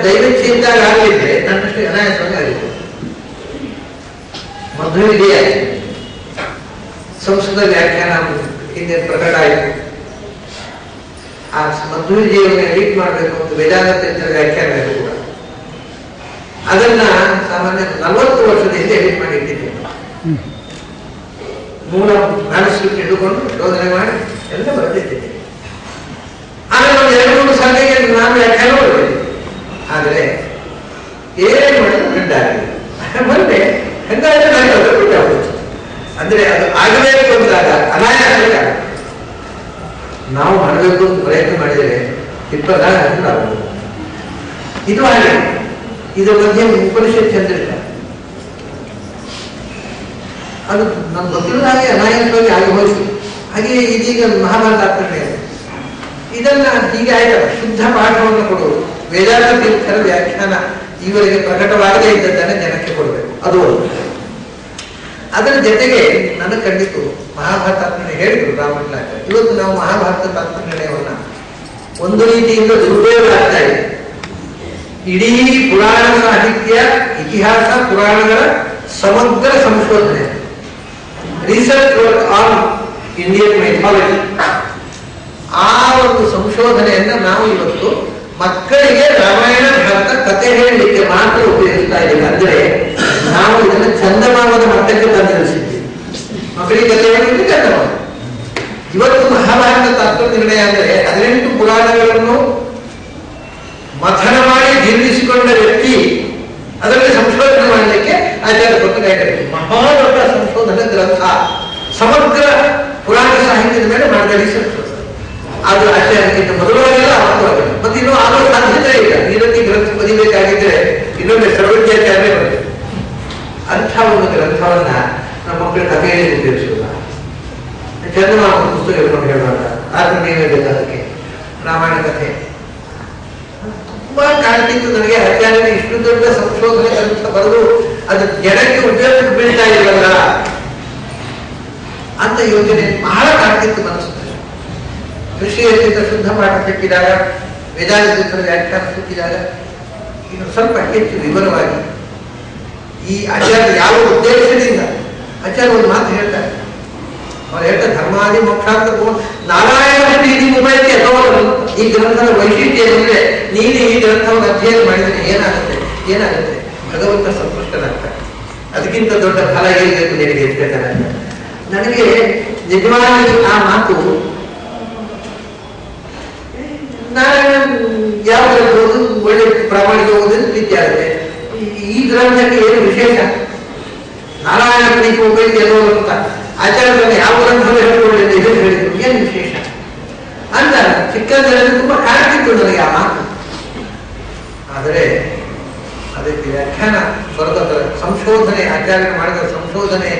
ದೈವಚ್ಛೆ ಇದ್ದಾಗ ಆಗಲಿದ್ರೆ ನನ್ನಷ್ಟು ಅನಾಯಾಸವಾಗಿ ಆಗಿತ್ತು. ಮಧ್ವವಿದೆಯ ಸಂಸ್ಕೃತ ವ್ಯಾಖ್ಯಾನ ಹಿಂದೆ ಪ್ರಕಟ ಆಯಿತು. ಆ ಮಧ್ವವಿಜಯವನ್ನು ಎಡಿಟ್ ಮಾಡಬೇಕು ಅಂತ ವೇದಾಂತ ವ್ಯಾಖ್ಯಾನ ಇದೆ ಕೂಡ. ಅದನ್ನ ಸಾಮಾನ್ಯ 40 ವರ್ಷದ ಹಿಂದೆ ಎಡಿಟ್ ಮಾಡಿ ಇಟ್ಟಿದ್ದೇನೆ. ಮೂಲ ಮ್ಯಾನುಸ್ಕ್ರಿಪ್ಟ್ ಇಟ್ಟುಕೊಂಡು ಶೋಧನೆ ಮಾಡಿ ಎಲ್ಲ ಬರೆದಿದ್ದೇನೆ. ಆಮೇಲೆ ಒಂದು 2-3 ಸಾಲಿಗೆ ನಾನು ವ್ಯಾಖ್ಯಾನ ಬರಬೇಕು. ಆದರೆ ಏನು ಮಾಡಿದ್ರು ಗಂಟಾಗಲಿಲ್ಲ. ಬಂದೆ ಹೆಂಗಾದ್ರೆ ನನಗೆ ಅದು ಬಿಟ್ಟಾಗ್ಬೋದು. ಅಂದ್ರೆ ಅದು ಆಗಬೇಕು ಅಂದಾಗ ಅನಾಯಾಸ ನಾವು ಮಾಡಬೇಕು ಅಂತ ಪ್ರಯತ್ನ ಮಾಡಿದರೆ ಇಪ್ಪತ್ತಾಗ ಆಗ್ಬೋದು. ಇದು ಹಾಗೆ ಇದರ ಮಧ್ಯೆ ಉಪನಿಷತ್ ಚಂದ್ರಿಲ್ಲ. ಅದು ನಮ್ಗೆ ಗೊತ್ತಿಲ್ಲ ಹಾಗೆ ಅನಾಯಾಸವಾಗಿ ಆಗಿ ಹೋಯಿತು. ಹಾಗೆ ಇದೀಗ ಮಹಾಭಾರತ ಆಗ್ತದೆ. ಇದನ್ನ ಹೀಗೆ ಆಯ್ತಲ್ಲ, ಶುದ್ಧ ಪಾಠವನ್ನು ಕೊಡುವುದು, ವೇದಾಂತ ತೀರ್ಥರ ವ್ಯಾಖ್ಯಾನ ಈವರೆಗೆ ಪ್ರಕಟವಾಗದೇ ಇದ್ದದ್ದನ್ನು ಜನಕ್ಕೆ ಕೊಡಬೇಕು. ಅದು ಅದರ ಜೊತೆಗೆ ನನಗೆ ಕಂಡಿತು ಮಹಾಭಾರತ ತಾತ್ಪರ್ಯ ಹೇಳಿದ್ರು ರಾಮಕೃಷ್ಣ. ಇವತ್ತು ನಾವು ಮಹಾಭಾರತ ತಾತ್ಪರ್ಯವನ್ನ ಒಂದು ರೀತಿಯಿಂದ ದುರುಪಯೋಗ ಆಗ್ತಾ ಇದೆ. ಇಡೀ ಪುರಾಣ ಸಾಹಿತ್ಯ, ಇತಿಹಾಸ, ಪುರಾಣಗಳ ಸಮಗ್ರ ಸಂಶೋಧನೆ, research work on Indian mythology, ಆ ಒಂದು ಸಂಶೋಧನೆಯನ್ನ ನಾವು ಇವತ್ತು ಮಕ್ಕಳಿಗೆ ರಾಮಾಯಣ ಭಾರತ ಕಥೆ ಹೇಳಲಿಕ್ಕೆ ಮಾತ್ರ ಉಪಯೋಗಿಸ್ತಾ ಇದ್ದೀವಿ. ಅಂದ್ರೆ ನಾವು ಇದನ್ನು ಚಂದಮಾಮದ ಮಟ್ಟಕ್ಕೆ ತಂದಿರಿಸಿದ್ದೀವಿ. ಮಕ್ಕಳಿಗೆ ಕಥೆ ಹೇಳಲಿಕ್ಕೆ ಚಂದಮಾಮ. ಇವತ್ತು ಮಹಾಭಾರತ ತಾತ್ಪರ್ಯ ನಿರ್ಣಯ ಅಂದರೆ 18 ಪುರಾಣಗಳನ್ನು ಮಥನ ಮಾಡಿ ಜೀರ್ಣಿಸಿಕೊಂಡ ವ್ಯಕ್ತಿ ಅದರಲ್ಲಿ ಸಂಶೋಧನೆ ಮಾಡಲಿಕ್ಕೆ ಆಚಾರ್ಯ ಕೊಟ್ಟರೆ ಮಹಾ ದೊಡ್ಡ ಸಂಶೋಧನಾ ಗ್ರಂಥ, ಸಮಗ್ರ ಪುರಾಣ ಸಾಹಿತ್ಯದ ಮೇಲೆ ಮಾಡಿದ ರಿಸರ್ಚ್. ಅದು ಆಚಾರ್ಯಕ್ಕಿಂತ ಮೊದಲಾಗಿಲ್ಲ, ಅವತ್ತವಾಗಿಲ್ಲ. ಮತ್ತೆ ಇನ್ನೂ ಆಗೋ ಸಾಧ್ಯತೆ ಇಲ್ಲ. ಈ ರೀತಿ ಗ್ರಂಥ ಬದಿಬೇಕಾಗಿದ್ರೆ ಇನ್ನೊಮ್ಮೆ ಸರ್ವಜ್ಞಾಚಾರ್ಯ ಬರಬೇಕು. ಅಂಥ ಒಂದು ಗ್ರಂಥವನ್ನ ನಮ್ಮ ಮಕ್ಕಳ ಕಥೆಯಲ್ಲಿ ಉಪಯೋಗಿಸುವುದ. ಚಂದ್ರಮಾಮ ಪುಸ್ತಕ ಹೇಳ್ಕೊಂಡು ಹೇಳುವಾಗ ಆದ್ರೆ ನೀವೇ ಬೇಕಾದಕ್ಕೆ ರಾಮಾಯಣ ಕಥೆ ತುಂಬಾ ಕಾಣ್ತಿತ್ತು ನನಗೆ. ಆಚಾರ್ಯನ ಇಷ್ಟು ದೊಡ್ಡ ಸಂಶೋಧನೆ ಗ್ರಂಥ ಬರೆದು ಅದು ಜನಕ್ಕೆ ಉಪಯೋಗಕ್ಕೆ ಬೀಳ್ತಾ ಇಲ್ಲವಲ್ಲ ಅಂತ ಯೋಚನೆ ಬಹಳ ಕಾಣ್ತಿತ್ತು ಮನಸ್ಸಿನಲ್ಲಿ. ಕೃಷಿಯಲ್ಲಿದ್ದ ಶುದ್ಧ ಪಾಠ ಸಿಕ್ಕಿದಾಗ, ವೇದಾಂತ ವ್ಯಾಖ್ಯಾನ ಸಿಕ್ಕಿದಾಗ ಇನ್ನು ಸ್ವಲ್ಪ ಹೆಚ್ಚು ವಿವರವಾಗಿ ಈ ಆಚಾರ್ಯ ಯಾವ ಉದ್ದೇಶದಿಂದ ಆಚಾರ್ಯ ಒಂದು ಮಾತು ಹೇಳ್ತಾರೆ. ಅವ್ರು ಹೇಳ್ತಾರೆ ಧರ್ಮಾದಿ ಮೋಕ್ಷಾಂತ ನಾರಾಯಣ ನೀತಿ ಉಪಯೋಗಕ್ಕೆ ಈ ಗ್ರಂಥದ ವೈಶಿಷ್ಟ್ಯ ಏನಂದ್ರೆ ನೀನು ಈ ಗ್ರಂಥವನ್ನು ಅಧ್ಯಯನ ಮಾಡಿದರೆ ಏನಾಗುತ್ತೆ ಭಗವಂತ ಸಂತುಷ್ಟನಾಗ್ತಾರೆ. ಅದಕ್ಕಿಂತ ದೊಡ್ಡ ಫಲ ಏನಿರಬೇಕು ನಿನಗೆ ಇರ್ತೇನೆ. ನನಗೆ ನಿಜವಾಗಿ ಆ ಮಾತು ನಾರಾಯಣ ಯಾವ ಓದು ಒಳ್ಳೆ ಪ್ರಾಮಾಣಿಕ ಓದೋದು ಪ್ರೀತಿ ಆಗುತ್ತೆ. ಈ ಗ್ರಂಥಕ್ಕೆ ಏನು ವಿಶೇಷ? ನಾರಾಯಣ ಪ್ರೀತಿ ಉಪಯೋಗ ಎಲ್ಲೋ ಅಂತ ಆಚಾರ್ಯರನ್ನು ಯಾವ ಗ್ರಂಥವನ್ನು ಹೇಳ್ಕೊಳ್ಳಿಲ್ಲ, ಇದನ್ನು ಹೇಳಿದ್ರು, ಏನು ವಿಶೇಷ ಅಂತ ಚಿಕ್ಕಂದಿನಲ್ಲಿ ತುಂಬಾ ಕಾಡ್ತಿತ್ತು ನನಗೆ ಆ ಮಾತು. ಆದರೆ ಅದಕ್ಕೆ ವ್ಯಾಖ್ಯಾನ ಬರೆದ ಸಂಶೋಧನೆ, ಆಚಾರ್ಯ ಮಾಡಿದ ಸಂಶೋಧನೆ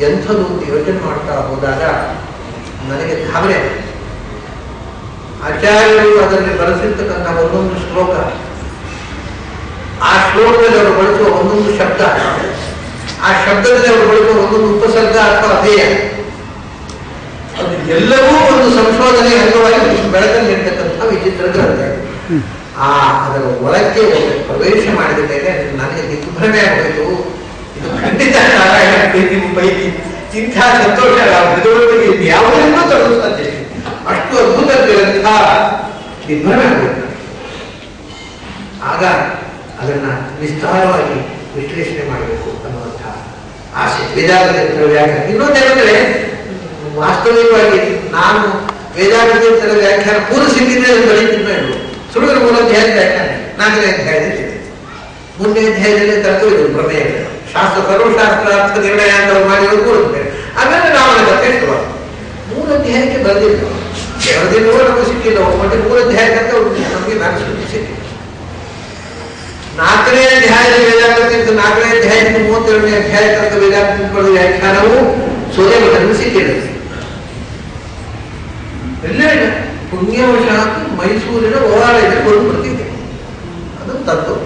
ಎಂಥದ್ದು ಯೋಚನೆ ಮಾಡ್ತಾ ಹೋದಾಗ ನನಗೆ ಗಾಬರಿ. ಆಚಾರ್ಯರು ಅದರಲ್ಲಿ ಬರೆಸಿರ್ತಕ್ಕಂಥ ಒಂದೊಂದು ಶ್ಲೋಕ, ಆ ಶ್ಲೋಕದಲ್ಲಿ ಅವರು ಬಳಸುವ ಒಂದೊಂದು ಶಬ್ದ, ಆ ಶಬ್ದದಲ್ಲಿ ಅವರು ಬಳಸುವ ಒಂದೊಂದು ಉಪಸರ್ಗ ಅಥವಾ ಅಧೇಯ, ಅದು ಎಲ್ಲವೂ ಒಂದು ಸಂಶೋಧನೆ ಅಂಗವಾಗಿ ಬೆಳಕಲ್ಲಿರ್ತಕ್ಕಂಥ ವಿಚಿತ್ರ ಗ್ರಂಥ. ಅದರ ಒಳಕ್ಕೆ ಪ್ರವೇಶ ಮಾಡಿದ ಮೇಲೆ ನನಗೆ ದಿಗ್ಭ್ರಮೆ ಆಗೋಯ್ತು. ಇದು ಖಂಡಿತ ನಾರಾಯಣ ಪ್ರೀತಿ ಪೈಕಿ ಇಂಥ ಸಂತೋಷ ಭಗವಂತನಿಗೆ ಯಾವುದನ್ನೂ ತರಲು ಸಾಧ್ಯ. ಅಷ್ಟು ಅದ್ಭುತ ಗ್ರಂಥ, ದಿಗ್ಭ್ರಮೆ ಆಗೋಯ್ತು. ಆಗ ಅದನ್ನ ವಿಸ್ತಾರವಾಗಿ ವಿಶ್ಲೇಷಣೆ ಮಾಡಬೇಕು ಅನ್ನುವಂಥ ಆಸೆ, ವೇದಾಂತ ವ್ಯಾಖ್ಯಾನ. ಇನ್ನೊಂದೇನೆಂದ್ರೆ ವಾಸ್ತವಿಕವಾಗಿ ನಾನು ವೇದಾಂತ ವ್ಯಾಖ್ಯಾನ ಪೂರ್ವ ಸಿಕ್ಕಿದ್ರೆ ಬರೀತಿದ್ದ ಹೇಳು ಸುಳಿದ್ರ ಮೂಲ ಅಧ್ಯಾಯದ ವ್ಯಾಖ್ಯಾನ 4ನೇ ಅಧ್ಯಾಯದಲ್ಲಿ, 3ನೇ ಅಧ್ಯಾಯದಲ್ಲಿ ತರ್ಕವಿದ್ರು ಪ್ರಮೇಯ ಶಾಸ್ತ್ರ, ಸರ್ವಶಾಸ್ತ್ರಾರ್ಥ ನಿರ್ಣಯ ಅಂತ ಮಾಡಿರೋದು ಕೂರುತ್ತೆ. ಆಮೇಲೆ ರಾವಣ ಕಥೆ ಶುರು. 3 ಅಧ್ಯಾಯಕ್ಕೆ ಬರೆದಿಲ್ಲ, ಬರೆದಿಲ್ಲವೋ ನಮಗೆ ಸಿಕ್ಕಿಲ್ಲ. ಮತ್ತೆ 3 ಅಧ್ಯಾಯಕ್ಕಂತ ನಮಗೆ ಮ್ಯಾನುಸ್ಕ್ರಿಪ್ಟ್ ಸಿಕ್ಕಿಲ್ಲ. 4ನೇ ಅಧ್ಯಾಯದ ವೇದಾಂತ 4ನೇ ಅಧ್ಯಾಯದಿಂದ 32ನೇ ಅಧ್ಯಾಯ ತನಕ ವೇದಾಂತ ವ್ಯಾಖ್ಯಾನವು ಸೂರ್ಯಮಠದಲ್ಲಿ ಸಿಕ್ಕಿದೆ. ಎಲ್ಲ ಪುಣ್ಯವಶಾತ್ ಮೈಸೂರಿನ ಓವಾಳದಲ್ಲಿ ಒಂದು ಬರ್ತಿದೆ. ಅದು ತತ್ವ